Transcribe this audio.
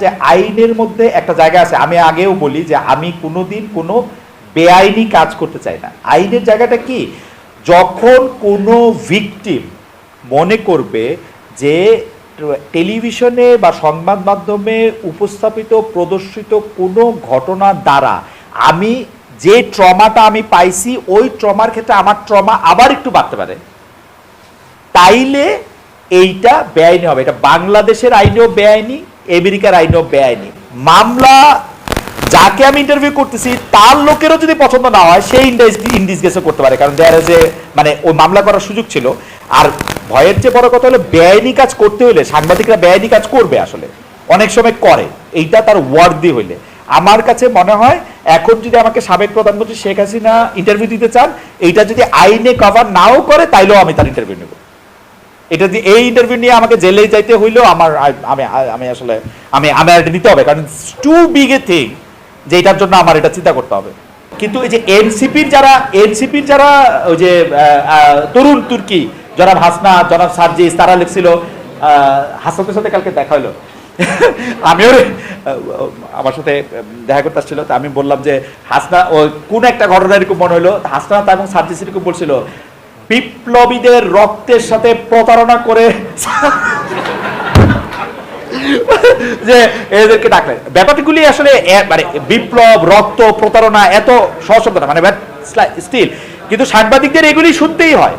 যে আইনের মধ্যে একটা জায়গা আছে, আমি আগেও বলি যে আমি কোনোদিন কোনো বেআইনি কাজ করতে চাই না। আইনের জায়গাটা কি, যখন কোনো ভিকটিম মনে করবে যে টেলিভিশনে বা সংবাদ মাধ্যমে উপস্থাপিত প্রদর্শিত কোনো ঘটনার দ্বারা আমি যে ট্রমাটা আমি পাইছি ওই ট্রমার ক্ষেত্রে আমার ট্রমা আবার একটু বাড়তে পারে, তাইলে এইটা বেআইনি হবে। এটা বাংলাদেশের আইনেও বেআইনি, আমেরিকার আইনেও বেআইনি। মামলা যাকে আমি ইন্টারভিউ করতেছি তার লোকেরও যদি পছন্দ না হয় সেই ইনডিসগেসও করতে পারে, কারণ দেয়ার যে মানে ওই মামলা করার সুযোগ ছিল। আর ভয়ের চেয়ে বড় কথা হলো বেআইনি কাজ করতে হলে সাংবাদিকরা বেআইনি কাজ করবে, আসলে অনেক সময় করে, এইটা তার ওয়ার্দি হইলে। আমার কাছে মনে হয় এখন যদি আমাকে সাবেক প্রধানমন্ত্রী শেখ হাসিনা ইন্টারভিউ দিতে চান, এইটা যদি আইনে কভার নাও করে তাইলেও আমি তার ইন্টারভিউ নেব। এটা যদি এই ইন্টারভিউ নিয়ে আমাকে জেলে যাইতে হইলেও আমার আমি আসলে আমি এটা নিতে হবে, কারণ টু বিগ এ থিং যে এটার জন্য আমার এটা চিন্তা করতে হবে। কিন্তু এই যে এনসিপির যারা ওই যে তরুণ তুর্কি, জনাব হাসনা, জনাব সার্জিস, তারা লিখছিল, হাসনাতের সাথে কালকে দেখা হলো, আমিও আমার সাথে দেখা করতে আসছিল, তা আমি বললাম যে হাসনা ও কোন একটা ঘটনা এরকম মনে হলো, হাসনা এবং সার্জিস এরকম বলছিল বিপ্লবীদের রক্তের সাথে প্রতারণা করে যে এদেরকে ডাকলেন। ব্যাপারগুলি আসলে মানে বিপ্লব, রক্ত, প্রতারণা এত সহজ শব্দ না, মানে স্টিল, কিন্তু সাংবাদিকদের এগুলি শুনতেই হয়।